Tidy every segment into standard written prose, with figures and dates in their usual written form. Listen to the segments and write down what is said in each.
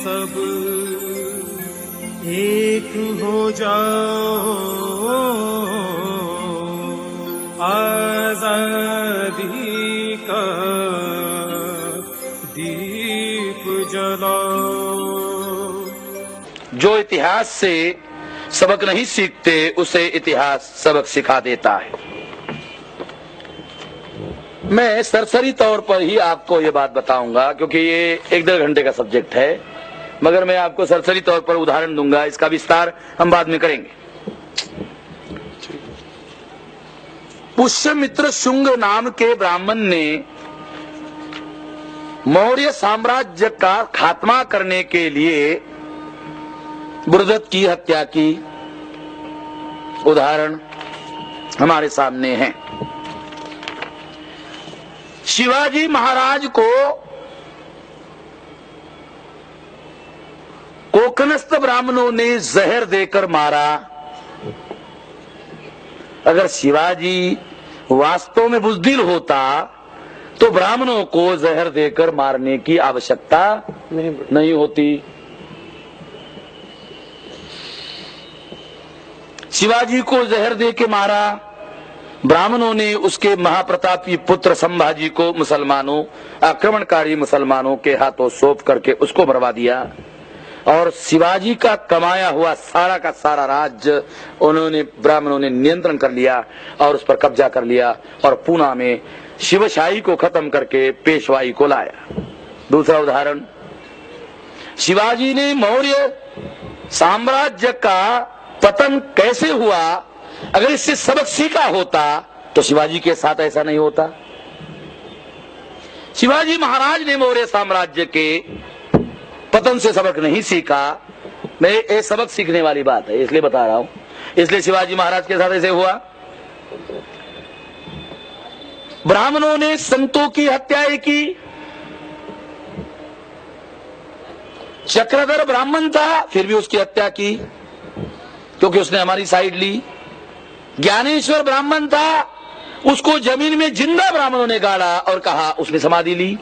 सब एक हो जाओ, आजादी का दीप जलाओ। जो इतिहास से सबक नहीं सीखते उसे इतिहास सबक सिखा देता है। मैं सरसरी तौर पर ही आपको ये बात बताऊंगा क्योंकि ये 1-1.5 घंटे का सब्जेक्ट है, मगर मैं आपको सरसरी तौर पर उदाहरण दूंगा, इसका विस्तार हम बाद में करेंगे। पुष्यमित्र शुंग नाम के ब्राह्मण ने मौर्य साम्राज्य का खात्मा करने के लिए बृहद्रथ की हत्या की उदाहरण हमारे सामने है। शिवाजी महाराज को कोकनस्थ ब्राह्मणों ने जहर देकर मारा। अगर शिवाजी वास्तव में बुज़दिल होता तो ब्राह्मणों को जहर देकर मारने की आवश्यकता नहीं होती। शिवाजी को जहर देके मारा, ब्राह्मणों ने उसके महाप्रतापी पुत्र संभाजी को मुसलमानों, आक्रमणकारी मुसलमानों के हाथों सौंप करके उसको मरवा दिया और शिवाजी का कमाया हुआ सारा का सारा राज्य उन्होंने ब्राह्मणों ने नियंत्रण कर लिया और उस पर कब्जा कर लिया और पूना में शिवशाही को खत्म करके पेशवाई को लाया। दूसरा उदाहरण, शिवाजी ने मौर्य साम्राज्य का पतन कैसे हुआ, अगर इससे सबक सीखा होता तो शिवाजी के साथ ऐसा नहीं होता। शिवाजी महाराज ने मौर्य साम्राज्य के पतन से सबक नहीं सीखा। मैं ये सबक सीखने वाली बात है इसलिए बता रहा हूं, इसलिए शिवाजी महाराज के साथ ऐसे हुआ। ब्राह्मणों ने संतों की हत्याएं की। चक्रधर ब्राह्मण था फिर भी उसकी हत्या की क्योंकि उसने हमारी साइड ली। ज्ञानेश्वर ब्राह्मण था, उसको जमीन में जिंदा ब्राह्मणों ने गाड़ा और कहा उसने समाधि ली।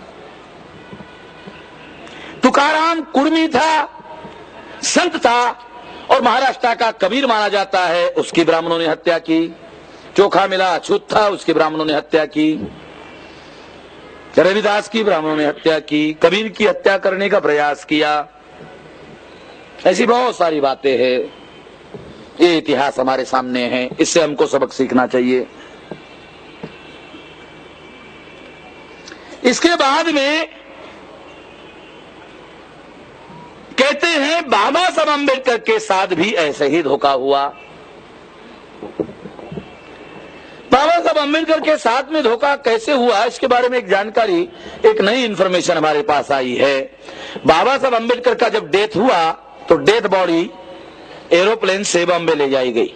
तुकाराम कुर्मी था, संत था और महाराष्ट्र का कबीर माना जाता है, उसकी ब्राह्मणों ने हत्या की। चोखा मिला अछूत था, उसकी ब्राह्मणों ने हत्या की। रविदास की ब्राह्मणों ने हत्या की। कबीर की हत्या करने का प्रयास किया। ऐसी बहुत सारी बातें हैं। ये इतिहास हमारे सामने है, इससे हमको सबक सीखना चाहिए। इसके बाद में कहते हैं बाबा साहब अम्बेडकर के साथ भी ऐसे ही धोखा हुआ। बाबा साहब अम्बेडकर के साथ में धोखा कैसे हुआ, इसके बारे में एक जानकारी, एक नई इंफॉर्मेशन हमारे पास आई है। बाबा साहब अम्बेडकर का जब डेथ हुआ तो डेथ बॉडी एरोप्लेन से बॉम्बे ले जाई गई।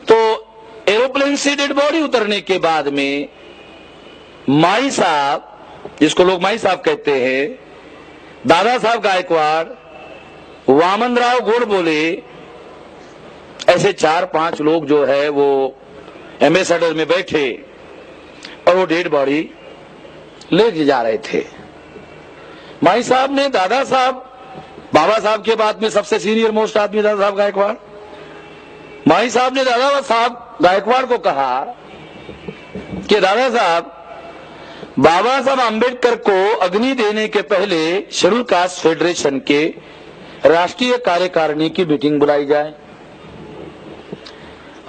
तो एरोप्लेन से डेड बॉडी उतरने के बाद में माई साहब, जिसको लोग माई साहब कहते हैं, दादा साहब गायकवाड़, वामनराव गोडबोले, ऐसे 4-5 लोग जो है वो एम्बेसडर में बैठे और वो डेड बॉडी ले जा रहे थे। माई साहब ने दादा साहब, बाबा साहब के बाद में सबसे सीनियर मोस्ट आदमी दादा साहब गायकवाड़, माई साहब ने दादा साहब गायकवाड़ को कहा कि दादा साहब, बाबा साहब अम्बेडकर को अग्नि देने के पहले शेड्यूल कास्ट फेडरेशन के राष्ट्रीय कार्यकारिणी की मीटिंग बुलाई जाए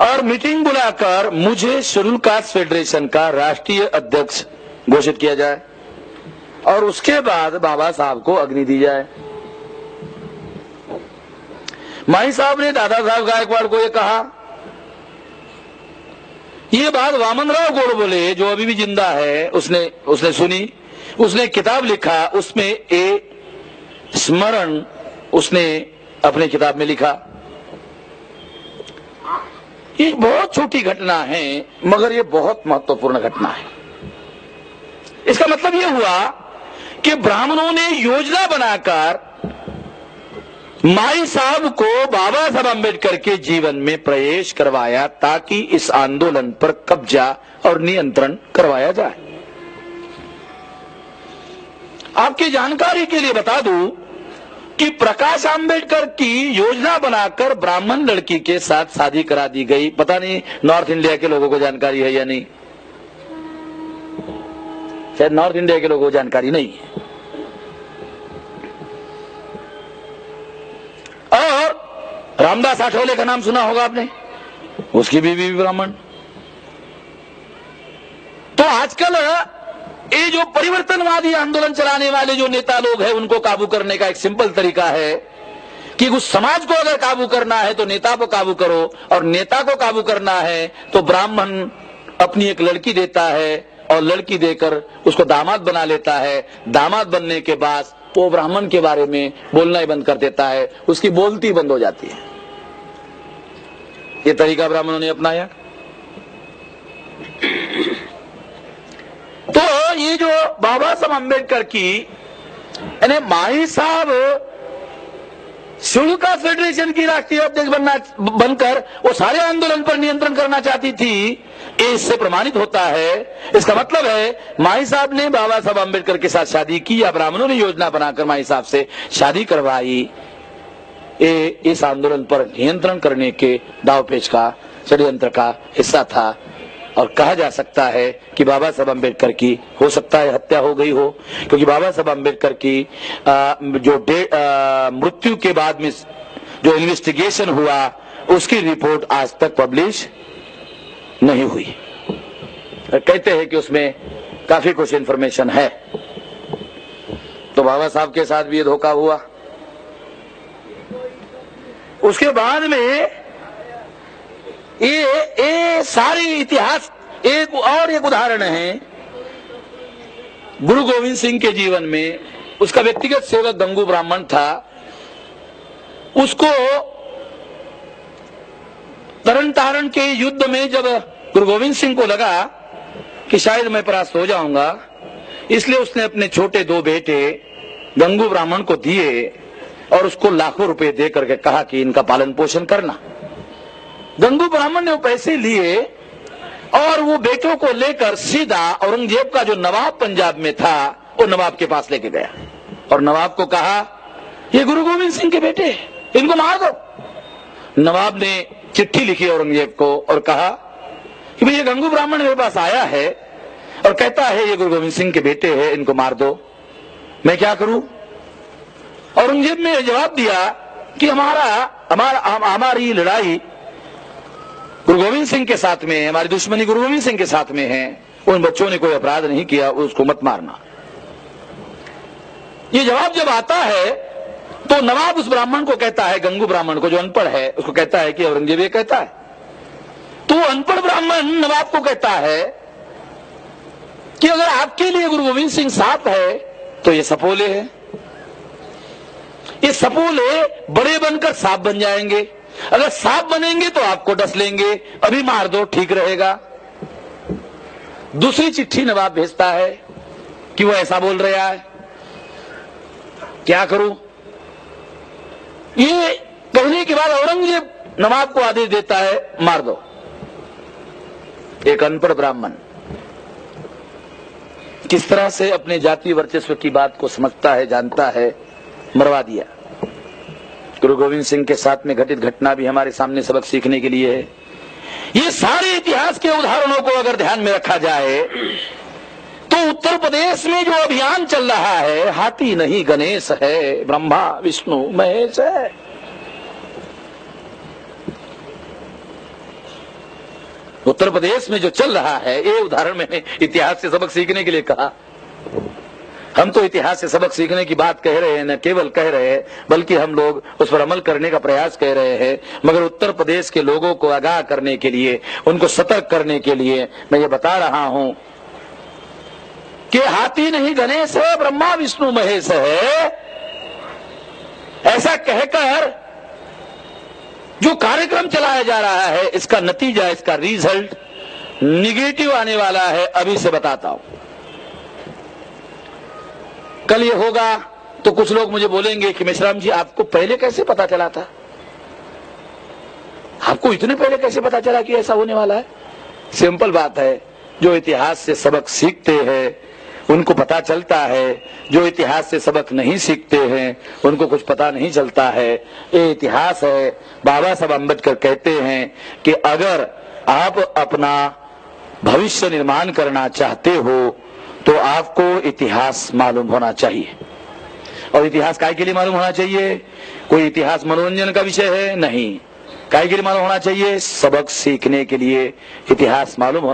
और मीटिंग बुलाकर मुझे शेड्यूल कास्ट फेडरेशन का राष्ट्रीय अध्यक्ष घोषित किया जाए और उसके बाद बाबा साहब को अग्नि दी जाए। माई साहब ने दादा साहब गायकवाड़ को यह कहा। ये बात वामनराव गोडबोले, जो अभी भी जिंदा है, उसने सुनी, उसने किताब लिखा, उसमें ए स्मरण उसने अपने किताब में लिखा। ये बहुत छोटी घटना है मगर ये बहुत महत्वपूर्ण घटना है। इसका मतलब यह हुआ कि ब्राह्मणों ने योजना बनाकर माई साहब को बाबा साहब अम्बेडकर के जीवन में प्रवेश करवाया ताकि इस आंदोलन पर कब्जा और नियंत्रण करवाया जाए। आपकी जानकारी के लिए बता दूं, कि प्रकाश आंबेडकर की योजना बनाकर ब्राह्मण लड़की के साथ शादी करा दी गई। पता नहीं नॉर्थ इंडिया के लोगों को जानकारी है या नहीं, शायद नॉर्थ इंडिया के लोगों को जानकारी नहीं है। और रामदास आठवले का नाम सुना होगा आपने, उसकी बीवी भी ब्राह्मण। तो आजकल ये जो परिवर्तनवादी आंदोलन चलाने वाले जो नेता लोग हैं, उनको काबू करने का एक सिंपल तरीका है कि उस समाज को अगर काबू करना है तो नेता को काबू करो, और नेता को काबू करना है तो ब्राह्मण अपनी एक लड़की देता है और लड़की देकर उसको दामाद बना लेता है। दामाद बनने के बाद वो ब्राह्मण के बारे में बोलना ही बंद कर देता है, उसकी बोलती बंद हो जाती है। ये तरीका ब्राह्मणों ने अपनाया। तो ये जो बाबा साहब अम्बेडकर की यानी माही साहब शुल्का फेडरेशन की राष्ट्रीय अध्यक्ष बनकर वो सारे आंदोलन पर नियंत्रण करना चाहती थी, ये इससे प्रमाणित होता है। इसका मतलब है माही साहब ने बाबा साहब अम्बेडकर के साथ शादी की या ब्राह्मणों ने योजना बनाकर माही साहब से शादी करवाई। ये इस आंदोलन पर नियंत्रण करने के दावपेच का षड्यंत्र का हिस्सा था। और कहा जा सकता है कि बाबा साहब अम्बेडकर की हो सकता है हत्या हो गई हो, क्योंकि बाबा साहब अम्बेडकर की जो मृत्यु के बाद में जो इन्वेस्टिगेशन हुआ उसकी रिपोर्ट आज तक पब्लिश नहीं हुई। कहते हैं कि उसमें काफी कुछ इंफॉर्मेशन है। तो बाबा साहब के साथ भी ये धोखा हुआ। उसके बाद में ये सारी इतिहास एक उदाहरण है गुरु गोविंद सिंह के जीवन में। उसका व्यक्तिगत सेवक गंगू ब्राह्मण था, उसको तरन तारण के युद्ध में जब गुरु गोविंद सिंह को लगा कि शायद मैं परास्त हो जाऊंगा, इसलिए उसने अपने छोटे 2 बेटे गंगू ब्राह्मण को दिए और उसको लाखों रुपए दे करके कहा कि इनका पालन पोषण करना। गंगू ब्राह्मण ने वो पैसे लिए और वो बेटों को लेकर सीधा औरंगजेब का जो नवाब पंजाब में था वो नवाब के पास लेके गया और नवाब को कहा ये गुरु गोविंद सिंह के बेटे, इनको मार दो। नवाब ने चिट्ठी लिखी औरंगजेब को और कहा कि भाई ये गंगू ब्राह्मण मेरे पास आया है और कहता है ये गुरु गोविंद सिंह के बेटे हैं, इनको मार दो, मैं क्या करूं? औरंगजेब ने जवाब दिया कि हमारी लड़ाई गुरु गोविंद सिंह के साथ में है, हमारी दुश्मनी गुरु गोविंद सिंह के साथ में है, उन बच्चों ने कोई अपराध नहीं किया, उसको मत मारना। ये जवाब जब आता है तो नवाब उस ब्राह्मण को कहता है, गंगू ब्राह्मण को जो अनपढ़ है उसको कहता है कि औरंगजेब ये कहता है। तो अनपढ़ ब्राह्मण नवाब को कहता है कि अगर आपके लिए गुरु गोविंद सिंह साथ है तो ये सपोले है, ये सपोले बड़े बनकर सांप बन जाएंगे, अगर सांप बनेंगे तो आपको डस लेंगे, अभी मार दो ठीक रहेगा। दूसरी चिट्ठी नवाब भेजता है कि वो ऐसा बोल रहा है, क्या करूं? ये कहने के बाद औरंगजेब नवाब को आदेश देता है मार दो। एक अनपढ़ ब्राह्मण किस तरह से अपने जातीय वर्चस्व की बात को समझता है, जानता है, मरवा दिया। गुरु गोविंद सिंह के साथ में घटित घटना भी हमारे सामने सबक सीखने के लिए है। ये सारे इतिहास के उदाहरणों को अगर ध्यान में रखा जाए तो उत्तर प्रदेश में जो अभियान चल रहा है, हाथी नहीं गणेश है, ब्रह्मा विष्णु महेश है। उत्तर प्रदेश में जो चल रहा है, ये उदाहरण मैंने इतिहास से सबक सीखने के लिए कहा। हम तो इतिहास से सबक सीखने की बात कह रहे हैं, न केवल कह रहे हैं बल्कि हम लोग उस पर अमल करने का प्रयास कर रहे हैं। मगर उत्तर प्रदेश के लोगों को आगाह करने के लिए, उनको सतर्क करने के लिए मैं ये बता रहा हूं कि हाथी नहीं गणेश है, ब्रह्मा विष्णु महेश है। ऐसा कहकर जो कार्यक्रम चलाया जा रहा है, इसका नतीजा, इसका रिजल्ट निगेटिव आने वाला है। अभी से बताता हूं। कल ये होगा तो कुछ लोग मुझे बोलेंगे कि मेश्राम जी आपको पहले कैसे पता चला था, आपको इतने पहले कैसे पता चला कि ऐसा होने वाला है? सिंपल बात है, जो इतिहास से सबक सीखते हैं उनको पता चलता है। जो इतिहास से सबक नहीं सीखते हैं उनको कुछ पता नहीं चलता है। ये इतिहास है। बाबा साहब अम्बेडकर कहते हैं कि अगर आप अपना भविष्य निर्माण करना चाहते हो तो आपको इतिहास मालूम होना चाहिए। और इतिहास काय के लिए मालूम होना चाहिए? कोई इतिहास मनोरंजन का विषय है? नहीं। काय के लिए मालूम होना चाहिए? सबक सीखने के लिए इतिहास मालूम होना